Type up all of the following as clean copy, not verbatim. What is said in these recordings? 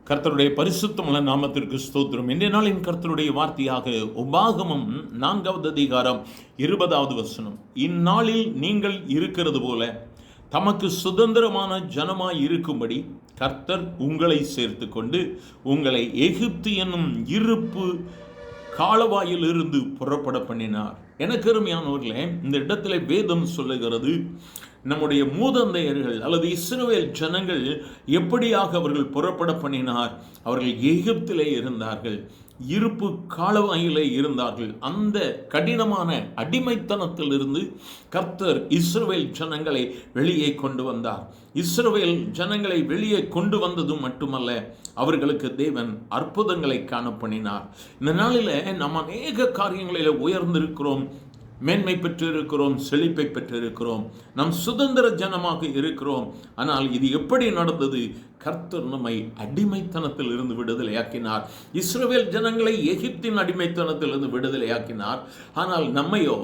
கர்த்தருடைய பரிசுத்தமுள்ள நாமத்திற்கு ஸ்தோத்திரம். இன்றைய நாளின் கர்த்தருடைய வார்த்தையாக உபாகமம் 4வது அதிகாரம் 20வது வசனம். இந்நாளில் நீங்கள் இருக்கிறது போல தமக்கு சுதந்திரமான ஜனமாய் இருக்கும்படி கர்த்தர் உங்களை சேர்த்து கொண்டு உங்களை எகிப்து என்னும் இருப்பு காலவாயிலிருந்து புறப்பட பண்ணினார். எனக்கு அருமையானவர்களே, இந்த இடத்துல வேதம் சொல்லுகிறது, நம்முடைய மூதந்தையர்கள் அல்லது இஸ்ரவேல் ஜனங்கள் எப்படியாக அவர்கள் புறப்பட பண்ணினார். அவர்கள் எகிப்திலே இருந்தார்கள், இருப்பு காலவாயிலே இருந்தார்கள். அந்த கடினமான அடிமைத்தனத்திலிருந்து கர்த்தர் இஸ்ரவேல் ஜனங்களை வெளியே கொண்டு வந்தார். இஸ்ரவேல் ஜனங்களை வெளியே கொண்டு வந்தது மட்டுமல்ல, அவர்களுக்கு தேவன் அற்புதங்களை காண பண்ணினார். இந்த நாளில் நாம் அநேக காரியங்களில் உயர்ந்திருக்கிறோம், மேன்மை பெற்றிருக்கிறோம், செழிப்பை பெற்றிருக்கிறோம், நம் சுதந்திர ஜனமாக இருக்கிறோம். ஆனால் இது எப்படி நடந்தது? கர்த்தர் நம்மை அடிமைத்தனத்தில் இருந்து விடுதலையாக்கினார். இஸ்ரவேல் ஜனங்களை எகிப்தின் அடிமைத்தனத்திலிருந்து விடுதலையாக்கினார். ஆனால் நம்மையோ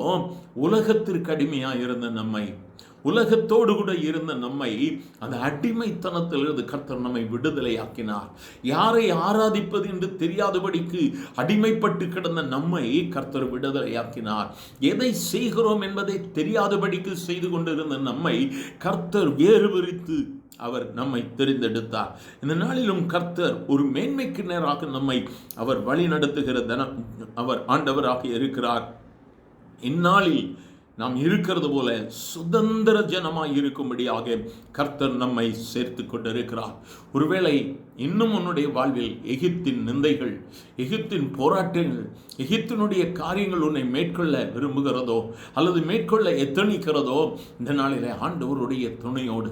உலகத்திற்கு அடிமையாக இருந்த நம்மை, உலகத்தோடு கூட இருந்த நம்மை அந்த அடிமைத்தனத்திலிருந்து கர்த்தர் நம்மை விடுதலையாக்கினார். யாரை ஆராதிப்பது என்று தெரியாதபடிக்கு அடிமைப்பட்டு கிடந்த நம்மை கர்த்தர் விடுதலையாக்கினார். எதை செய்கிறோம் என்பதை தெரியாதபடிக்கு செய்து கொண்டிருந்த நம்மை கர்த்தர் வேறு விரித்து அவர் நம்மை தெரிந்தெடுத்தார். இந்த நாளிலும் கர்த்தர் ஒரு மேன்மைக்கு நேராக நம்மை அவர் வழி நடத்துகிற அவர் ஆண்டவராக இருக்கிறார். இந்நாளில் நாம் இருக்கிறது போல சுதந்திர ஜனமாய் இருக்கும்படியாக கர்த்தர் நம்மை சேர்த்து கொண்டிருக்கிறார். ஒருவேளை இன்னும் உன்னுடைய வாழ்வில் எகிப்தின் நிந்தைகள், எகிப்தின் போராட்டங்கள், எகிப்தினுடைய காரியங்கள் உன்னை மேற்கொள்ள விரும்புகிறதோ அல்லது மேற்கொள்ள எத்தனிக்கிறதோ, இந்த நாளிலே ஆண்டவருடைய துணையோடு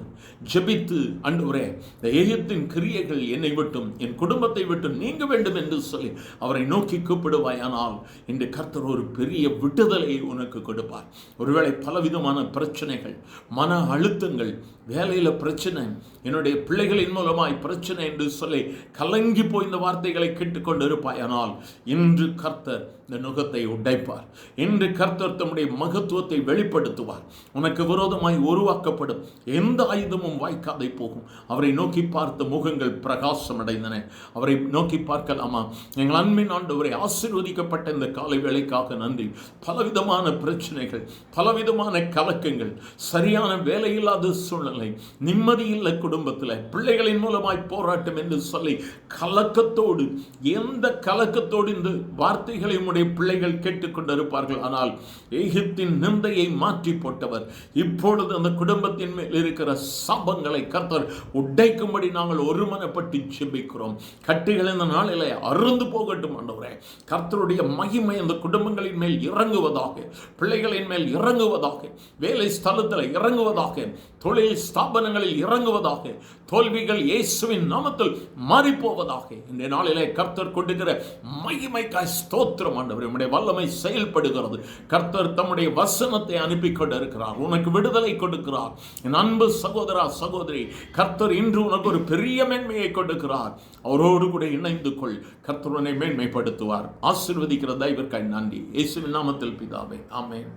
ஜெபித்து, ஆண்டவரே, இந்த எகிப்தின் கிரியைகள் என்னை விட்டும் என் குடும்பத்தை விட்டு நீங்க வேண்டும் என்று சொல்லி அவரை நோக்கி கூப்பிடுவாயானால் இன்று கர்த்தர் ஒரு பெரிய விடுதலையை உனக்கு கொடுப்பார். ஒருவேளை பலவிதமான பிரச்சனைகள், மன அழுத்தங்கள், வேலையில் பிரச்சனை, என்னுடைய பிள்ளைகளின் மூலமாய் பிரச்சனை என்று சொல்லி கலங்கி போய் இந்த வார்த்தைகளை கேட்டுக்கொண்டு இருப்பாயானால் இன்று கர்த்தர் இந்த நுகத்தை உடைப்பார். இன்று கர்த்தர் தம்முடைய மகத்துவத்தை வெளிப்படுத்துவார். உனக்கு விரோதமாய் உருவாக்கப்படும் எந்த ஆயுதமும் வாய்க்காதை போகும். அவரை நோக்கி பார்த்த முகங்கள் பிரகாசம் அடைந்தன. அவரை நோக்கி பார்க்கலாமா? எங்கள் அன்பின் ஆண்டவரை, ஆசீர்வதிக்கப்பட்ட இந்த காலை வேளைக்காக நன்றி. பலவிதமான பிரச்சனைகள், பலவிதமான கலக்கங்கள், சரியான வேலையில்லாத சூழ்நிலை, நிம்மதியில்லை குடும்பத்தில், பிள்ளைகளின் மூலமாய் போராட்டம் என்று சொல்லி கலக்கத்தோடு, எந்த கலக்கத்தோடு இந்த வார்த்தைகளை உடைய பிள்ளைகள் கேட்டுக்கொண்டிருப்பார்கள். ஆனால் எகிப்தின் நிந்தையை மாற்றி போட்டவர் இப்பொழுது அந்த குடும்பத்தின் மேல் இருக்கிற சாபங்களை கர்த்தர் உடைக்கும்படி நாங்கள் ஒருமனப்பட்டு ஜெபிக்கிறோம். கட்டுகள் இந்த நாளிலே அருந்து போகட்டும் ஆண்டவரே. கர்த்தருடைய மகிமை அந்த குடும்பங்களின் மேல் இறங்குவதாக, பிள்ளைகளின் மேல் இறங்குவதாக, வேலை ஸ்தலத்தில் இறங்குவதாக, தொழில் ஸ்தாபனங்களில் இறங்குவதாக, தோல்விகள் இயேசுவின் நாமத்தில் மாறி போவதாக. இந்த நாளிலே கர்த்தர் கொடுக்கிற மகிமைக்காய் ஸ்தோத்திரம் ஆண்டவரே. உம்முடைய வல்லமை செயல்படுகிறது. கர்த்தர் தம்முடைய வசனத்தை அனுப்பி கொண்டிருக்கிறார். உனக்கு விடுதலை கொடுக்கிறார். என் அன்பு சகோதரா, சகோதரி, கர்த்தர் இன்று உனக்கு ஒரு பெரிய மேன்மையை கொடுக்கிறார். அவரோடு கூட இணைந்து கொள். கர்த்தர் உன்னை மேன்மைப்படுத்துவார். ஆசீர்வதிக்கிற தயவிற்காய் நன்றி. இயேசுவின் நாமத்தில் பிதாவே, ஆமென்.